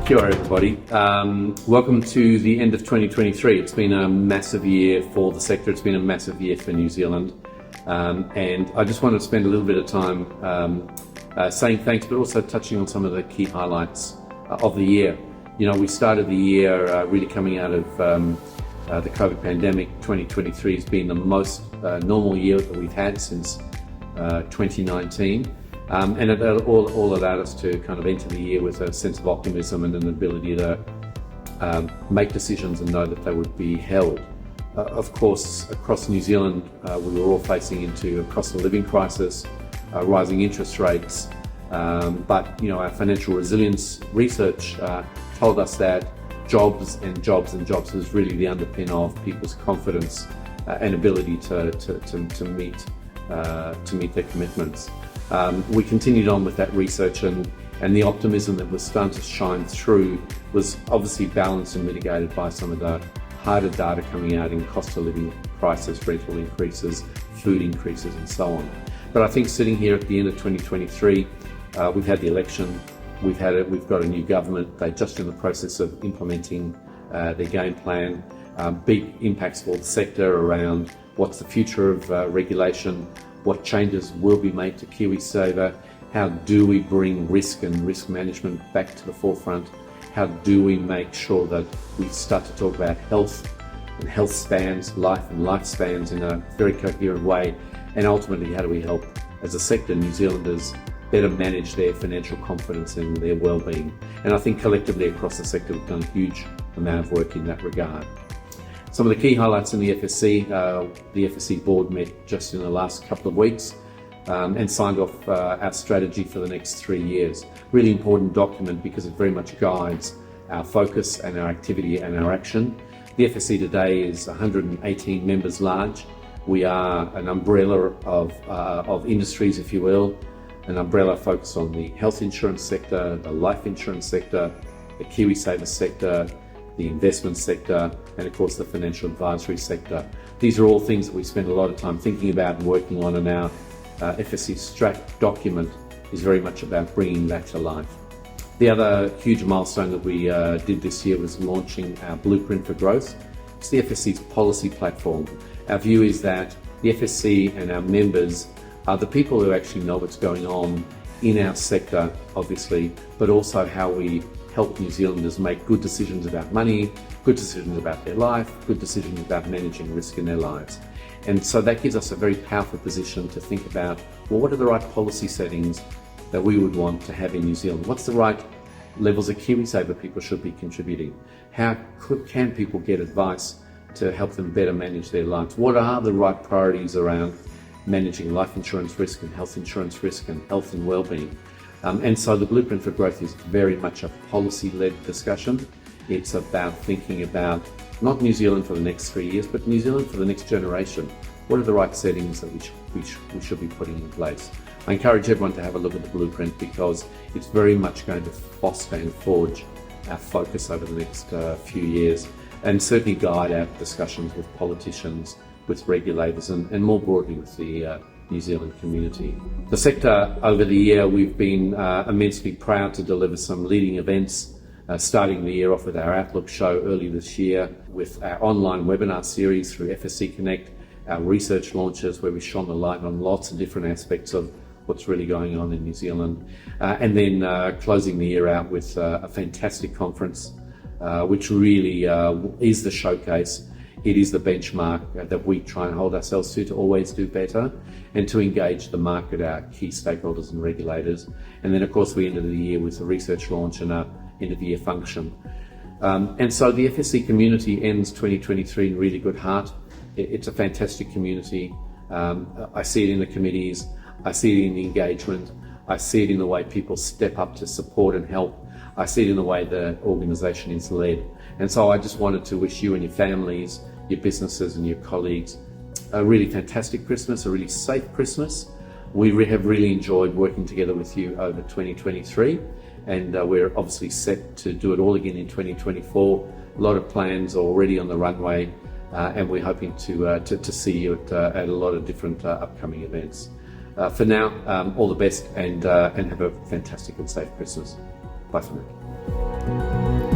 Kia ora, everybody. Welcome to the end of 2023. It's been a massive year for the sector. It's been a massive year for New Zealand. And I just wanted to spend a little bit of time saying thanks, but also touching on some of the key highlights of the year. You know, we started the year really coming out of the COVID pandemic. 2023 has been the most normal year that we've had since 2019. And it all allowed us to kind of enter the year with a sense of optimism and an ability to make decisions and know that they would be held. Of course, across New Zealand, we were all facing into a cost of living crisis, rising interest rates, but you know, our financial resilience research told us that jobs is really the underpin of people's confidence and ability to meet their commitments. We continued on with that research, and the optimism that was starting to shine through was obviously balanced and mitigated by some of the harder data coming out in cost of living crisis, rental increases, food increases, and so on. But I think sitting here at the end of 2023, we've had the election, we've got a new government. They're just in the process of implementing their game plan. Big impacts for the sector around what's the future of regulation, what changes will be made to KiwiSaver, how do we bring risk and risk management back to the forefront, how do we make sure that we start to talk about health and health spans, life and lifespans in a very coherent way, and ultimately how do we help as a sector New Zealanders better manage their financial confidence and their well-being. And I think collectively across the sector we've done a huge amount of work in that regard. Some of the key highlights in the FSC board met just in the last couple of weeks and signed off our strategy for the next 3 years. Really important document because it very much guides our focus and our activity and our action. The FSC today is 118 members large. We are an umbrella of industries, if you will, an umbrella focused on the health insurance sector, the life insurance sector, the KiwiSaver sector, the investment sector, and of course the financial advisory sector. These are all things that we spend a lot of time thinking about and working on, and our FSC strat document is very much about bringing that to life. The other huge milestone that we did this year was launching our Blueprint for Growth. It's the FSC's policy platform. Our view is that the FSC and our members are the people who actually know what's going on in our sector, obviously, but also how we help New Zealanders make good decisions about money, good decisions about their life, good decisions about managing risk in their lives. And so that gives us a very powerful position to think about, well, what are the right policy settings that we would want to have in New Zealand? What's the right levels of KiwiSaver people should be contributing? How can people get advice to help them better manage their lives? What are the right priorities around managing life insurance risk and health insurance risk and health and well-being? And so the Blueprint for Growth is very much a policy-led discussion. It's about thinking about not New Zealand for the next 3 years, but New Zealand for the next generation. What are the right settings that we should be putting in place? I encourage everyone to have a look at the Blueprint because it's very much going to foster and forge our focus over the next few years, and certainly guide our discussions with politicians, with regulators, and more broadly with the New Zealand community. The sector over the year, we've been immensely proud to deliver some leading events, starting the year off with our Outlook show early this year, with our online webinar series through FSC Connect, our research launches where we shone the light on lots of different aspects of what's really going on in New Zealand, and then closing the year out with a fantastic conference, which really is the showcase. It is the benchmark that we try and hold ourselves to always do better and to engage the market, our key stakeholders and regulators. And then of course we ended the year with a research launch and a end of year function. And so the FSC community ends 2023 in really good heart. It's a fantastic community. I see it in the committees, I see it in the engagement, I see it in the way people step up to support and help. I see it in the way the organisation is led. And so I just wanted to wish you and your families, your businesses and your colleagues a really fantastic Christmas, a really safe Christmas. We have really enjoyed working together with you over 2023, and we're obviously set to do it all again in 2024. A lot of plans already on the runway, and we're hoping to see you at a lot of different upcoming events. For now, all the best, and have a fantastic and safe Christmas. Bye for now. day.